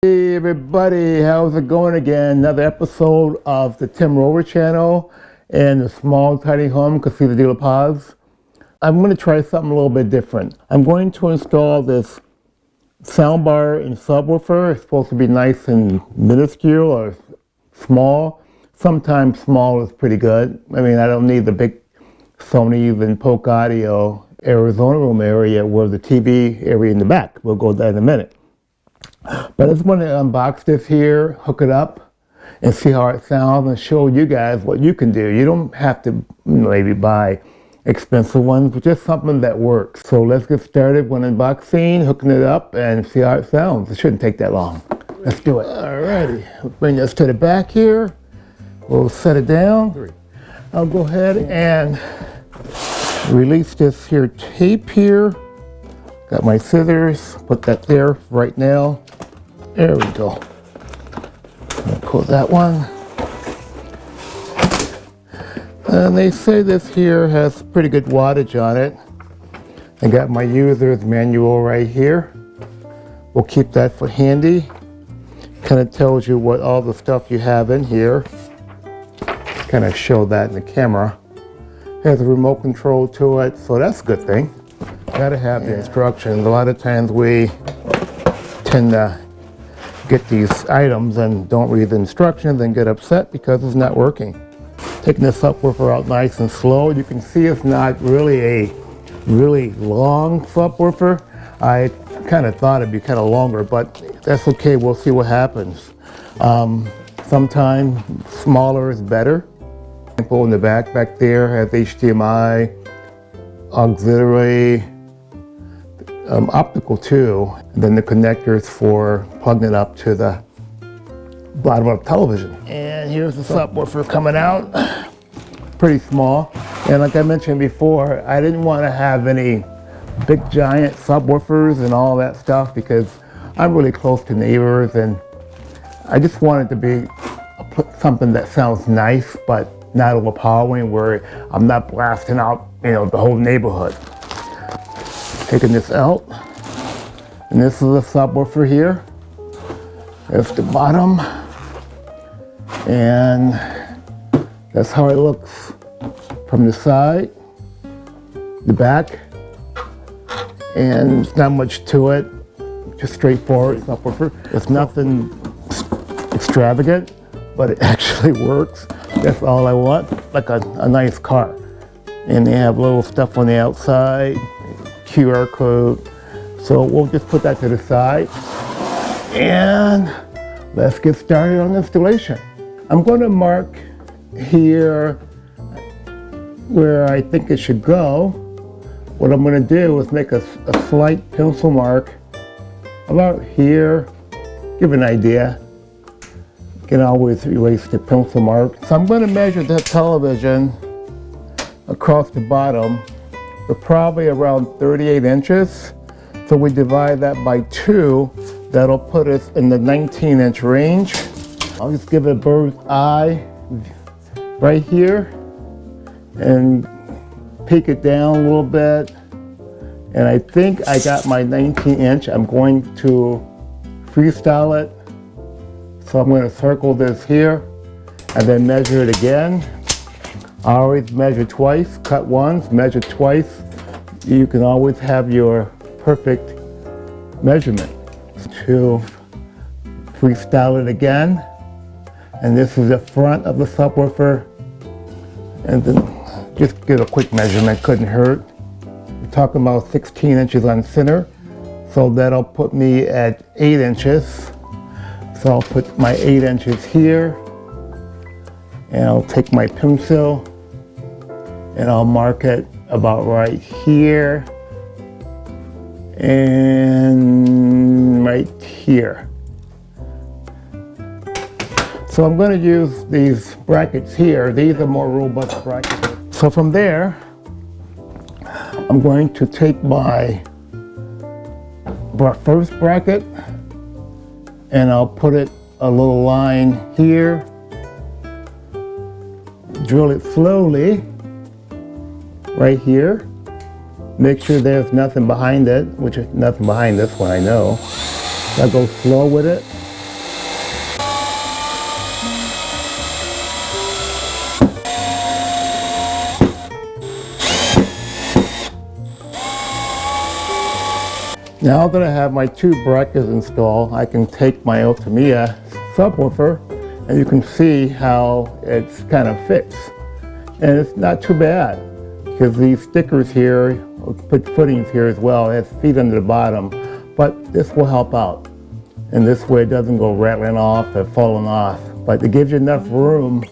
Hey everybody, how's it going again? Another episode of the TIMROVER channel and the small tiny home Casita de la Paz. I'm going to try something a little bit different. I'm going to install this soundbar and subwoofer. It's supposed to be nice and minuscule or small. Sometimes small is pretty good. I mean, I don't need the big Sony's and Polk Audio Arizona room area where the TV area in the back. We'll go there in a minute. But I just want to unbox this here, hook it up, and see how it sounds and show you guys what you can do. You don't have to maybe buy expensive ones, but just something that works. So let's get started with unboxing, hooking it up, and see how it sounds. It shouldn't take that long. Let's do it. Alrighty, we'll bring this to the back here. We'll set it down. I'll go ahead and release this here tape here. Got my scissors, put that there right now. There we go. I'll pull that one. And they say this here has pretty good wattage on it. I got my user's manual right here. We'll keep that for handy. Kind of tells you what all the stuff you have in here. Kind of show that in the camera. Has a remote control to it, so that's a good thing. Gotta have the instructions. A lot of times we tend to get these items and don't read the instructions and get upset because it's not working. Taking the subwoofer out nice and slow. You can see it's not really a really long subwoofer. I kind of thought it'd be kind of longer, but that's okay. We'll see what happens. Sometimes smaller is better. In the back there has HDMI, auxiliary, optical too, and then the connectors for plugging it up to the bottom of the television. And here's the subwoofer coming out, pretty small. And like I mentioned before, I didn't want to have any big giant subwoofers and all that stuff because I'm really close to neighbors, and I just wanted to be something that sounds nice but not overpowering, where I'm not blasting out, the whole neighborhood. Taking this out, and this is the subwoofer here. That's the bottom, and that's how it looks from the side, the back, and it's not much to it, just straightforward subwoofer. It's nothing extravagant, but it actually works. That's all I want, like a nice car. And they have little stuff on the outside, QR code. So we'll just put that to the side. And let's get started on installation. I'm going to mark here where I think it should go. What I'm going to do is make a slight pencil mark about here, give an idea. You can always erase the pencil mark. So I'm going to measure that television across the bottom for probably around 38 inches. So we divide that by 2. That'll put us in the 19-inch range. I'll just give it a bird's eye right here and peek it down a little bit. And I think I got my 19-inch. I'm going to freestyle it. So I'm going to circle this here and then measure it again. I always measure twice, cut once, measure twice. You can always have your perfect measurement. To freestyle it again. And this is the front of the subwoofer. And then just get a quick measurement, couldn't hurt. We're talking about 16 inches on center. So that'll put me at 8 inches. So I'll put my 8 inches here, and I'll take my pencil and I'll mark it about right here and right here. So I'm going to use these brackets here. These are more robust brackets. So from there, I'm going to take my first bracket and I'll put it a little line here, drill it slowly right here, make sure there's nothing behind it, which is nothing behind this one, I know. I'll go slow with it. Now that I have my two brackets installed, I can take my ULTIMEA subwoofer and you can see how it's kind of fits. And it's not too bad because these stickers here, put footings here as well, it has feet under the bottom, but this will help out. And this way it doesn't go rattling off or falling off. But it gives you enough room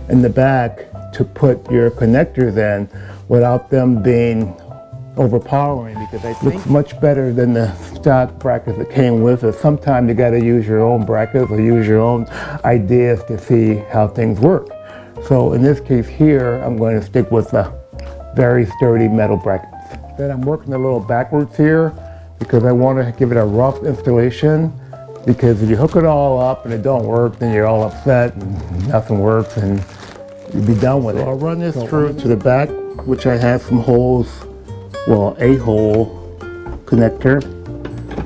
in the back to put your connectors in without them being overpowering, because I think it looks much better than the stock brackets that came with it. Sometimes you got to use your own brackets or use your own ideas to see how things work. So in this case here, I'm going to stick with the very sturdy metal brackets. Then I'm working a little backwards here because I want to give it a rough installation, because if you hook it all up and it don't work, then you're all upset and nothing works and you'll be done with it. I'll run this through to the back, which I have some holes, well, a hole connector.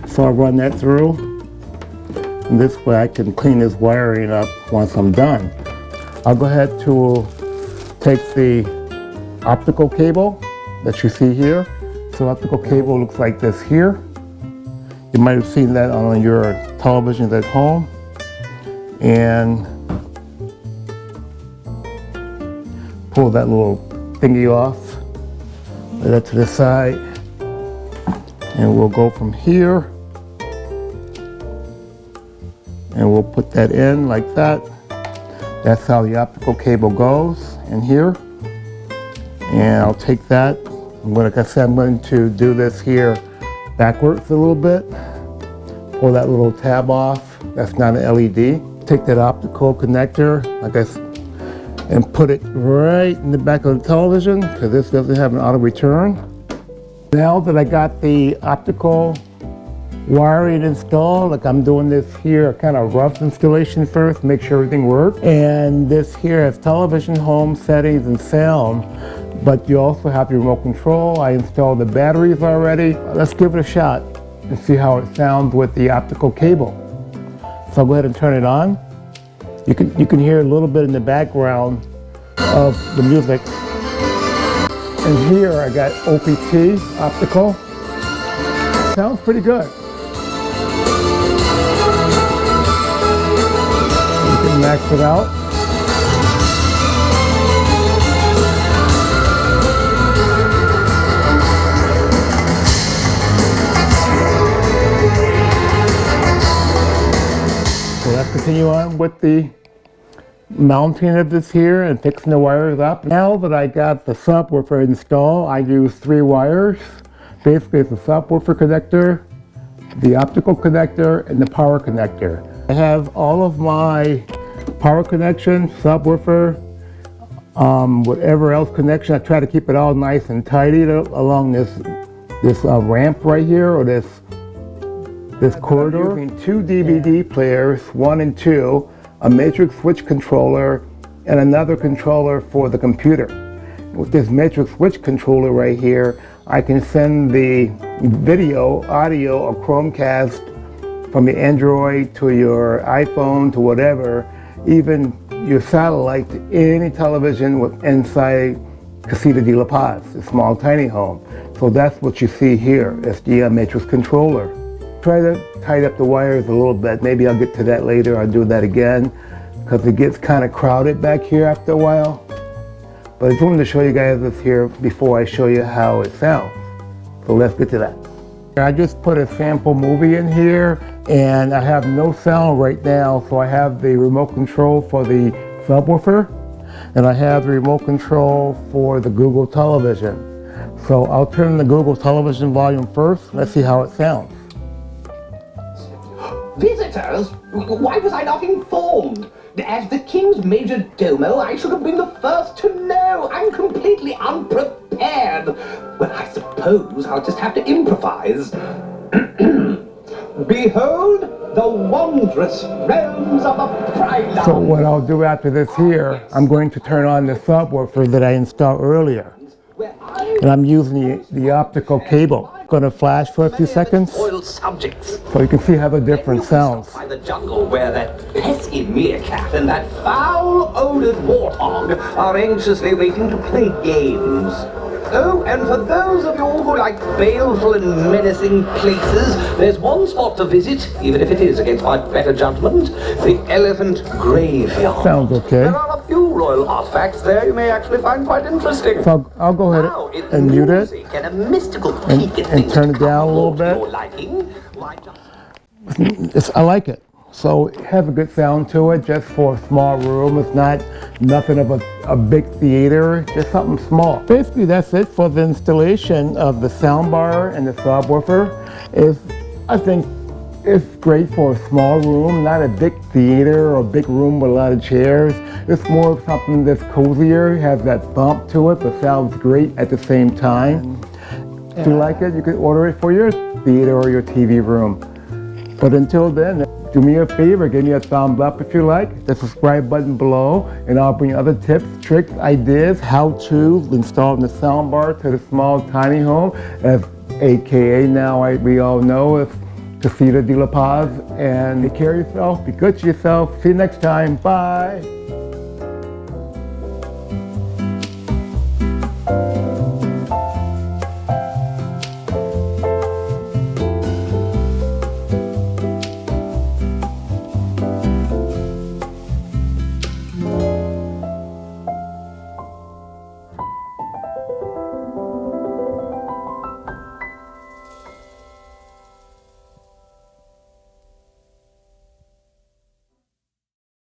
So I'll run that through. And this way I can clean this wiring up once I'm done. I'll go ahead to take the optical cable that you see here. So optical cable looks like this here. You might have seen that on your televisions at home. And pull that little thingy off. Lay that to the side. And we'll go from here. And we'll put that in like that. That's how the optical cable goes in here. And I'll take that. Like I said, I'm going to do this here backwards a little bit. Pull that little tab off. That's not an LED. Take that optical connector, like I said, and put it right in the back of the television, because this doesn't have an auto return. Now that I got the optical wiring installed, like I'm doing this here, a kind of rough installation first, make sure everything works. And this here has television, home settings, and sound, but you also have your remote control. I installed the batteries already. Let's give it a shot and see how it sounds with the optical cable. So I'll go ahead and turn it on. You can hear a little bit in the background of the music. And here I got OPT, optical. Sounds pretty good. You can max it out. So let's continue on with the mounting of this here and fixing the wires up. Now that I got the subwoofer installed, I use 3 wires. Basically it's the subwoofer connector, the optical connector, and the power connector. I have all of my power connection, subwoofer, whatever else connection. I try to keep it all nice and tidy along this ramp right here, or this corridor. I'm using 2 DVD players, 1 and 2, a matrix switch controller, and another controller for the computer. With this matrix switch controller right here, I can send the video, audio, or Chromecast from your Android to your iPhone to whatever, even your satellite, to any television with inside Casita de La Paz, a small tiny home. So that's what you see here, is the matrix controller. Try to tighten up the wires a little bit. Maybe I'll get to that later. I'll do that again because it gets kind of crowded back here after a while. But I just wanted to show you guys this here before I show you how it sounds. So let's get to that. I just put a sample movie in here and I have no sound right now. So I have the remote control for the subwoofer and I have the remote control for the Google television. So I'll turn the Google television volume first. Let's see how it sounds. Visitors? Why was I not informed? As the king's major domo, I should have been the first to know. I'm completely unprepared. Well, I suppose I'll just have to improvise. Behold the wondrous realms of a pride. So what I'll do after this here, I'm going to turn on the subwoofer that I installed earlier. And I'm using the optical cable. Going to flash for a few seconds so you can see how the different sounds. By the jungle where that pesky meerkat and that foul-odoured warthog are anxiously waiting to play games. Oh, and for those of you who like baleful and menacing places, there's one spot to visit, even if it is against my better judgment, the Elephant Graveyard. Sounds okay. There are a few royal artifacts there you may actually find quite interesting. So I'll go ahead Now, it's and mute it music and a mystical peak at and things turn it to come down a little more to bit. your liking. Why just... I like it. So it has a good sound to it, just for a small room. It's not nothing of a big theater, just something small. Basically, that's it for the installation of the soundbar and the subwoofer. I think it's great for a small room, not a big theater or a big room with a lot of chairs. It's more of something that's cozier, has that thump to it, but sounds great at the same time. If you like it, you can order it for your theater or your TV room. But until then, do me a favor, give me a thumbs up if you like, the subscribe button below, and I'll bring other tips, tricks, ideas, how-to installing the soundbar to the small tiny home, as A.K.A. now we all know is Casita de la Paz. And take care of yourself, be good to yourself. See you next time, bye.